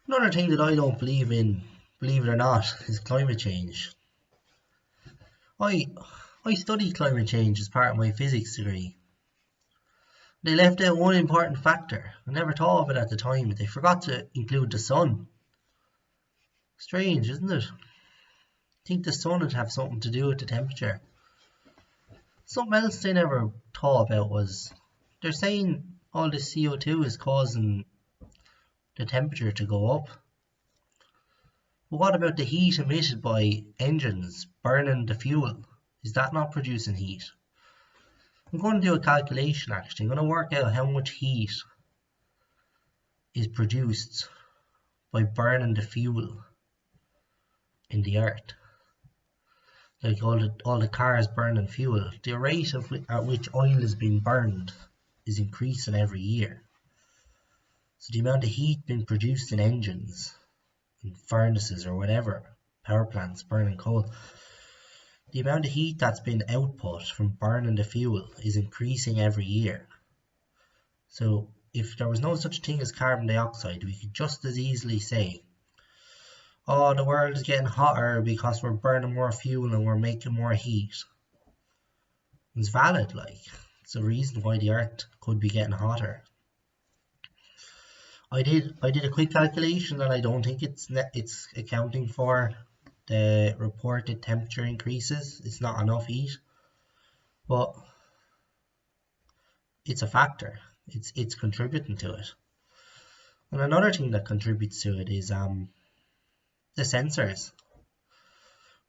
Another thing that I don't believe in, believe it or not, is climate change. I I studied climate change as part of my physics degree. They left out one important factor. I never thought of it at the time, but they forgot to include the sun. Strange, isn't it? I think the sun would have something to do with the temperature. Something else they never thought about was they're saying all this CO2 is causing the temperature to go up. But what about the heat emitted by engines burning the fuel? Is that not producing heat? I'm going to do a calculation actually. I'm going to work out how much heat is produced by burning the fuel in the earth. Like all the cars burning fuel, the rate at which oil is being burned is increasing every year. So the amount of heat being produced in engines, in furnaces or whatever, power plants burning coal, the amount of heat that's been output from burning the fuel is increasing every year. So if there was no such thing as carbon dioxide, we could just as easily say, oh, the world is getting hotter because we're burning more fuel and we're making more heat. It's valid, like, it's a reason why the earth could be getting hotter. I did a quick calculation and I don't think it's accounting for the reported temperature increases. It's not enough heat, but it's a factor. It's contributing to it. And another thing that contributes to it is the sensors.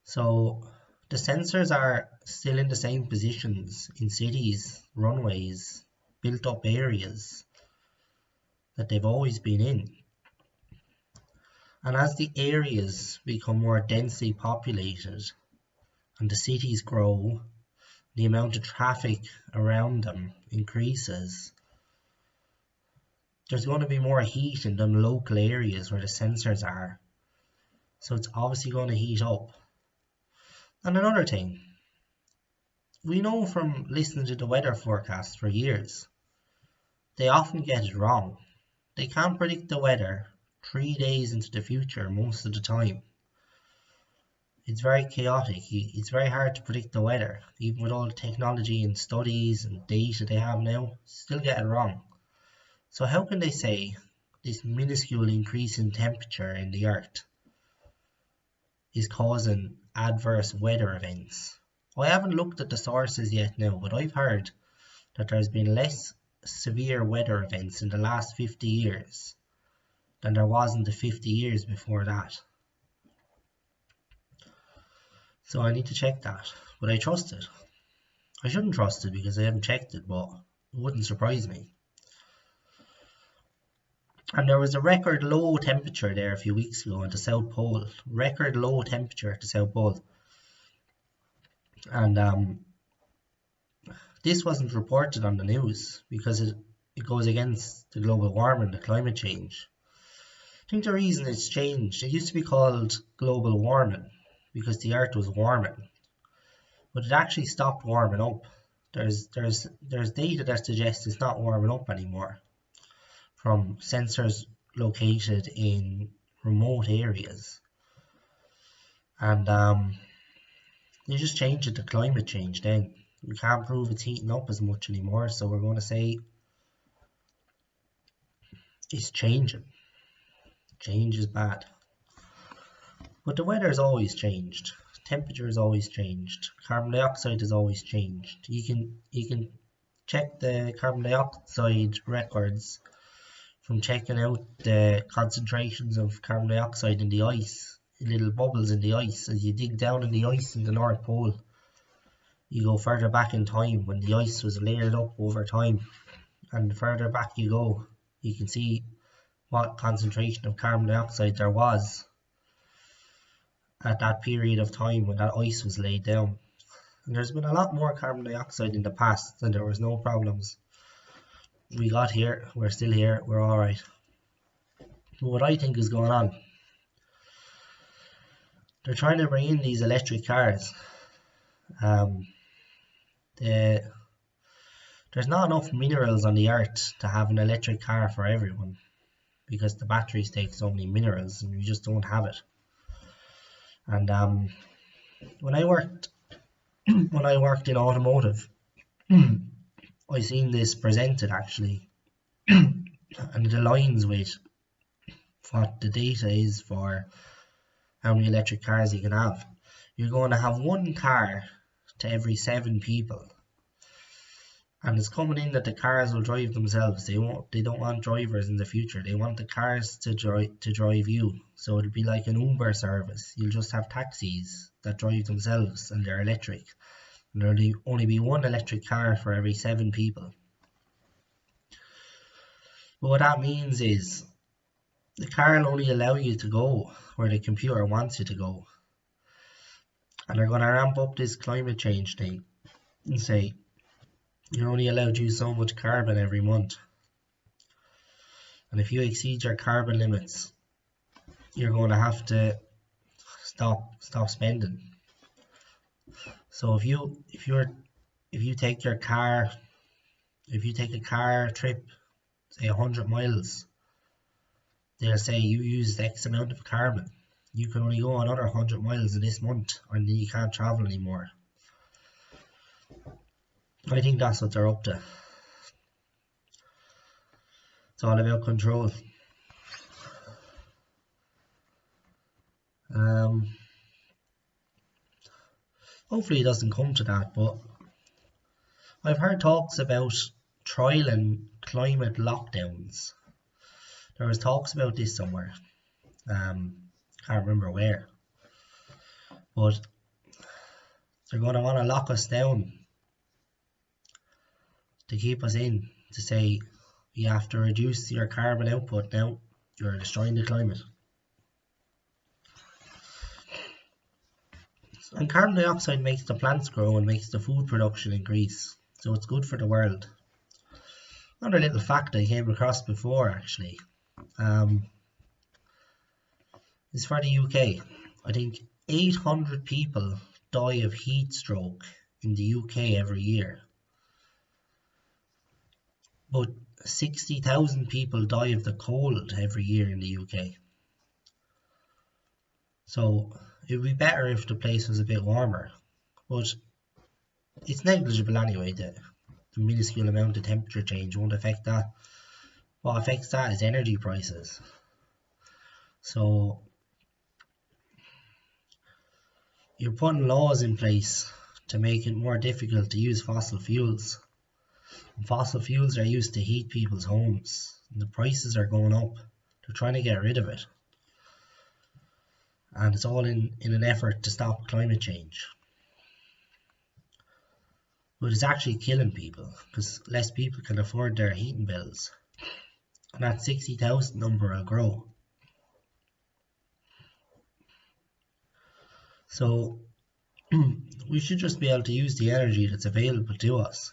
So the sensors are still in the same positions in cities, runways, built up areas that they've always been in. And as the areas become more densely populated and the cities grow, the amount of traffic around them increases, there's going to be more heat in them local areas where the sensors are. So it's obviously going to heat up. And another thing, we know from listening to the weather forecasts for years, they often get it wrong. They can't predict the weather 3 days into the future most of the time. It's very chaotic. It's very hard to predict the weather. Even with all the technology and studies and data they have now, still get it wrong. So how can they say this minuscule increase in temperature in the earth is causing adverse weather events? I haven't looked at the sources yet now, but I've heard that there's been less severe weather events in the last 50 years than there was in the 50 years before that. So I need to check that, but I trust it. I shouldn't trust it because I haven't checked it, but it wouldn't surprise me. And there was a record low temperature there a few weeks ago at the South Pole. Record low temperature at the South Pole. And this wasn't reported on the news because it goes against the global warming, the climate change. I think the reason it's changed, it used to be called global warming because the earth was warming, but it actually stopped warming up. There's data that suggests it's not warming up anymore from sensors located in remote areas. And you just change it to climate change then. We can't prove it's heating up as much anymore, so we're going to say it's changing. Change is bad. But the weather has always changed. Temperature has always changed. Carbon dioxide has always changed. You can check the carbon dioxide records from checking out the concentrations of carbon dioxide in the ice, little bubbles in the ice. As you dig down in the ice in the North Pole, you go further back in time when the ice was layered up over time, and the further back you go, you can see what concentration of carbon dioxide there was at that period of time when that ice was laid down. And there's been a lot more carbon dioxide in the past and there was no problems. We got here, we're still here, we're alright. But what I think is going on, they're trying to bring in these electric cars. There's not enough minerals on the earth to have an electric car for everyone, because the batteries take so many minerals and we just don't have it. And when I worked in automotive, I seen this presented actually, and it aligns with what the data is for how many electric cars you can have. You're going to have one car to every 7 people, and it's coming in that the cars will drive themselves. They don't want drivers in the future. They want the cars to drive you. So it'll be like an Uber service. You'll just have taxis that drive themselves and they're electric. And there'll only be one electric car for every 7 people. But what that means is the car will only allow you to go where the computer wants you to go. And they're going to ramp up this climate change thing and say, you're only allowed to use so much carbon every month. And if you exceed your carbon limits, you're going to have to stop spending. So if you take a car trip, say 100 miles, they'll say you used X amount of carbon. You can only go another 100 miles in this month, or then you can't travel anymore. I think that's what they're up to. It's all about control. Hopefully it doesn't come to that, but I've heard talks about trialing climate lockdowns. There was talks about this somewhere. Can't remember where. But they're going to want to lock us down to keep us in, to say you have to reduce your carbon output now. You're destroying the climate. And carbon dioxide makes the plants grow and makes the food production increase. So it's good for the world. Another little fact I came across before actually is for the UK. I think 800 people die of heat stroke in the UK every year. But 60,000 people die of the cold every year in the UK. So it would be better if the place was a bit warmer. But it's negligible anyway. The minuscule amount of temperature change won't affect that. What affects that is energy prices. So you're putting laws in place to make it more difficult to use fossil fuels. And fossil fuels are used to heat people's homes, and the prices are going up. They're trying to get rid of it. And it's all in an effort to stop climate change. But it's actually killing people, because less people can afford their heating bills. And that 60,000 number will grow. So we should just be able to use the energy that's available to us.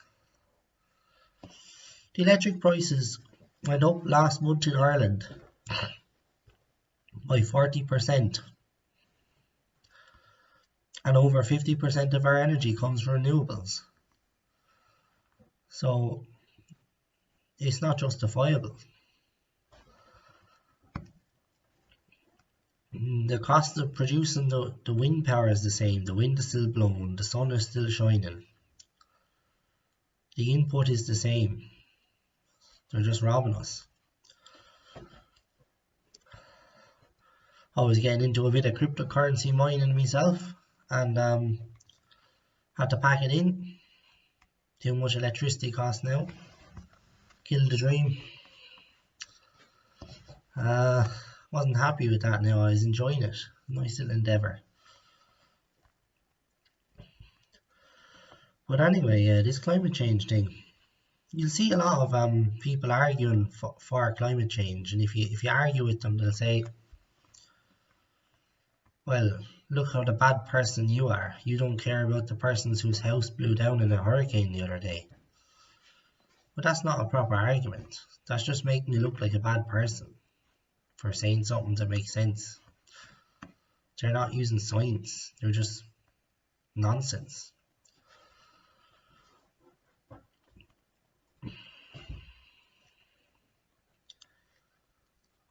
The electric prices went up last month in Ireland by 40%. And over 50% of our energy comes from renewables. So it's not justifiable. The cost of producing the wind power is the same. The wind is still blowing, the sun is still shining. The input is the same. They're just robbing us. I was getting into a bit of cryptocurrency mining myself, and had to pack it in. Too much electricity cost now. Killed the dream. Wasn't happy with that now. I was enjoying it. Nice little endeavour. But anyway, this climate change thing. You'll see a lot of people arguing for climate change, and if you argue with them, they'll say, well, look how the bad person you are. You don't care about the persons whose house blew down in a hurricane the other day. But that's not a proper argument. That's just making you look like a bad person for saying something that makes sense. They're not using science. They're just nonsense.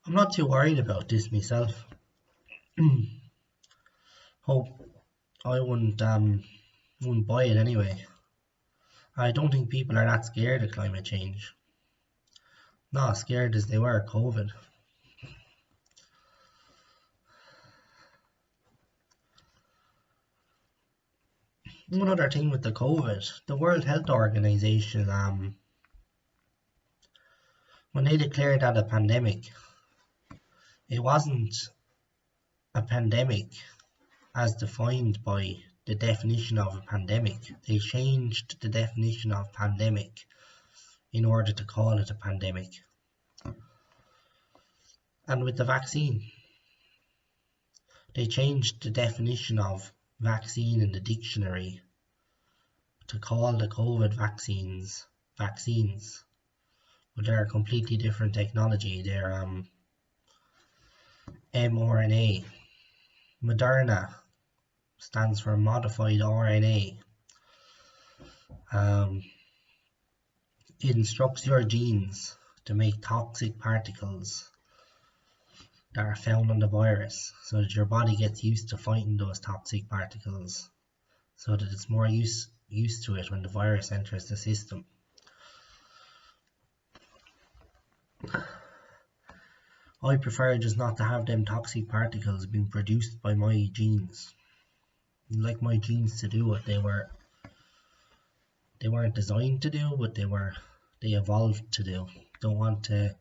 I'm not too worried about this myself. Hope I wouldn't buy it anyway. I don't think people are that scared of climate change. Not as scared as they were of COVID. One other thing with the COVID, the World Health Organization, when they declared that a pandemic, it wasn't a pandemic as defined by the definition of a pandemic. They changed the definition of pandemic in order to call it a pandemic. And with the vaccine, they changed the definition of vaccine in the dictionary to call the COVID vaccines vaccines. But they're a completely different technology. They're mRNA. Moderna stands for modified RNA. It instructs your genes to make toxic particles that are found on the virus so that your body gets used to fighting those toxic particles so that it's more used to it when the virus enters the system. I prefer just not to have them toxic particles being produced by my genes. I'd like my genes to do what they weren't designed to do, but they evolved to do. Don't want to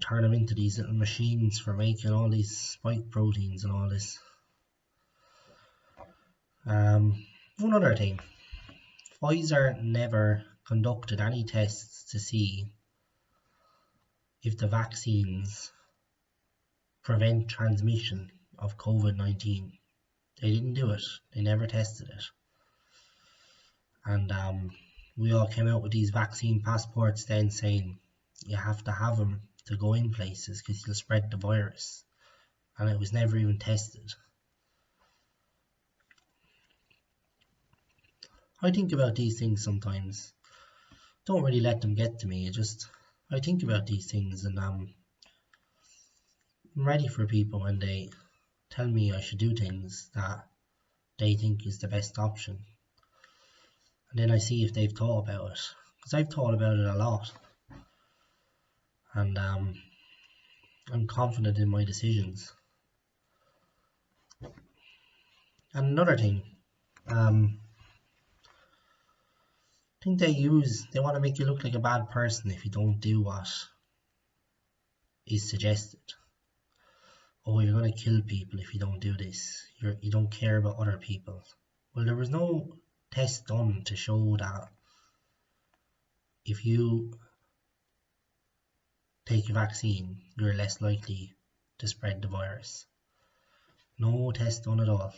turn them into these little machines for making all these spike proteins and all this. One other thing, Pfizer never conducted any tests to see if the vaccines prevent transmission of COVID-19. They didn't do it. They never tested it. And we all came out with these vaccine passports then saying you have to have them to go in places because you'll spread the virus. And it was never even tested. I think about these things sometimes. Don't really let them get to me. I think about these things and I'm ready for people when they tell me I should do things that they think is the best option. And then I see if they've thought about it. Because I've thought about it a lot. And I'm confident in my decisions. And another thing, I think they want to make you look like a bad person if you don't do what is suggested. Oh, you're going to kill people if you don't do this. You don't care about other people. Well, there was no test done to show that if you take a vaccine, you're less likely to spread the virus. No test done at all.